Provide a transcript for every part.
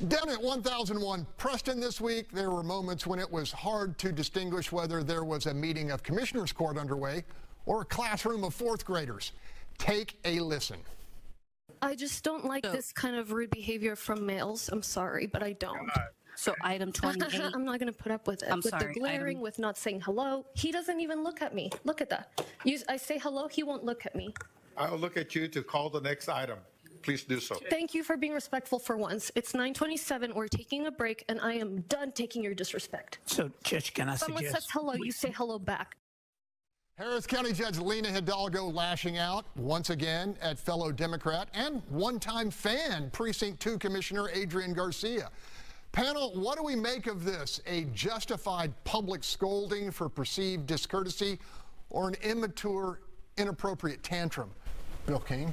Down at 1001 Preston this week, there were moments when it was hard to distinguish whether there was a meeting of Commissioners Court underway or a classroom of fourth graders. Take a listen. I just don't like this kind of rude behavior from males. I'm sorry, but I don't. So item 28. I'm not going to put up with it. I'm with sorry, the glaring, with not saying hello. He doesn't even look at me. Look at that. I say hello, he won't look at me. I'll look at you to call the next item. Please do so. Thank you for being respectful for once. It's 9:27. We're taking a break, and I am done taking your disrespect. So, Judge, can I Someone suggest? says hello, you say hello back. Harris County Judge Lena Hidalgo lashing out once again at fellow Democrat and one-time fan Precinct 2 Commissioner Adrian Garcia. Panel, what do we make of this? A justified public scolding for perceived discourtesy or an immature, inappropriate tantrum? Bill King?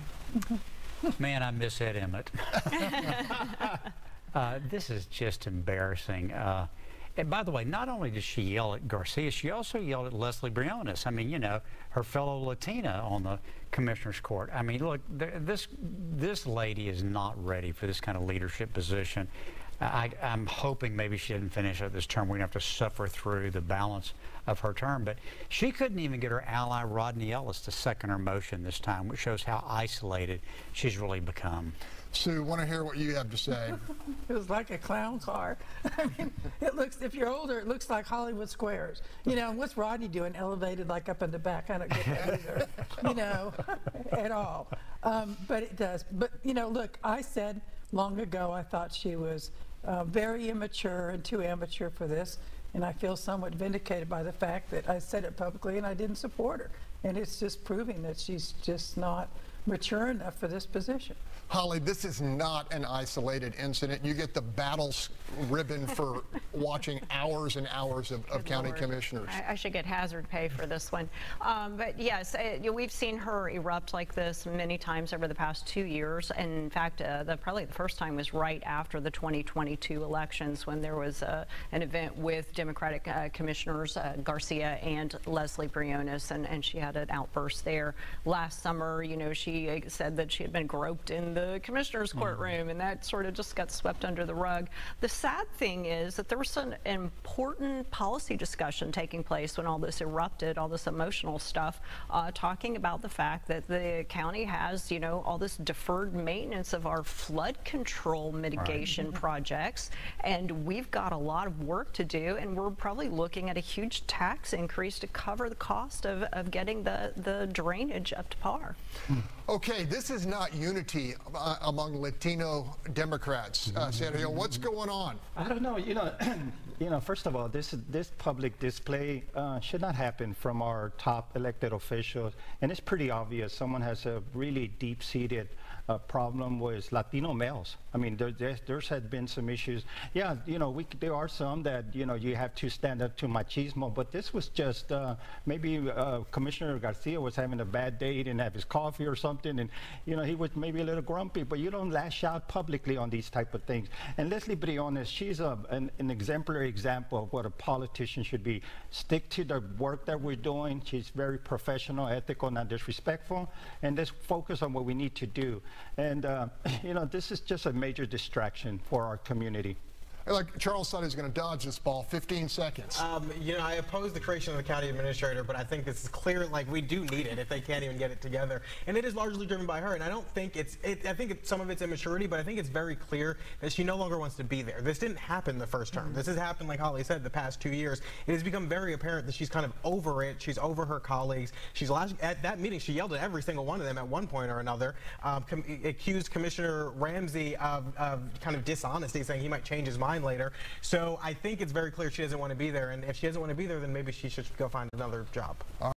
Man, I miss Ed Emmett. This is just embarrassing. And by the way, not only did she yell at Garcia, she also yelled at Leslie Briones. I mean, you know, her fellow Latina on the Commissioner's Court. I mean, look, this lady is not ready for this kind of leadership position. I'm hoping maybe she didn't finish up this term. We're going to have to suffer through the balance of her term. But she couldn't even get her ally Rodney Ellis to second her motion this time, which shows how isolated she's really become. Sue, want to hear what you have to say. It was like a clown car. I mean, it looks, if you're older, it looks like Hollywood Squares. You know, what's Rodney doing? Elevated like up in the back. I don't get that either, you know, at all. But it does. But, you know, look, I said long ago I thought she was very immature and too amateur for this. And I feel somewhat vindicated by the fact that I said it publicly and I didn't support her. And it's just proving that she's just not mature enough for this position. Holly, this is not an isolated incident. You get the battles ribbon for watching hours and hours of county commissioners. I should get hazard pay for this one. But yes, we've seen her erupt like this many times over the past 2 years. And in fact, probably the first time was right after the 2022 elections when there was an event with Democratic commissioners Garcia and Leslie Briones, and she had an outburst there. Last summer, you know, she said that she had been groped in the commissioner's courtroom, and that sort of just got swept under the rug. The sad thing is that there was an important policy discussion taking place when all this erupted, all this emotional stuff, talking about the fact that the county has, you know, all this deferred maintenance of our flood control mitigation projects, and we've got a lot of work to do, and we're probably looking at a huge tax increase to cover the cost of getting the drainage up to par. Okay, this is not unity among Latino Democrats. Sergio, what's going on? I don't know. You know, first of all, this public display should not happen from our top elected officials, and it's pretty obvious. Someone has a really deep-seated problem with Latino males. I mean, there's had been some issues. Yeah, you know, there are some that, you know, you have to stand up to machismo, but this was just maybe Commissioner Garcia was having a bad day, he didn't have his coffee or something, and, you know, he was maybe a little grumpy, but you don't lash out publicly on these type of things. And Leslie Briones, she's an exemplary example of what a politician should be. Stick to the work that we're doing. She's very professional, ethical, not disrespectful, and let's focus on what we need to do. And, you know, this is just a major distraction for our community. Like Charles Sutton is going to dodge this ball. 15 seconds. You know, I oppose the creation of the county administrator, but I think this is clear. Like, we do need it if they can't even get it together, and it is largely driven by her. And I don't think I think some of it's immaturity, but I think it's very clear that she no longer wants to be there. This didn't happen the first term. This has happened, like Holly said, the past 2 years. It has become very apparent that she's kind of over it. She's over her colleagues. At that meeting, she yelled at every single one of them at one point or another. Accused Commissioner Ramsey of kind of dishonesty, saying he might change his mind later. So I think it's very clear she doesn't want to be there, and if she doesn't want to be there, then maybe she should go find another job.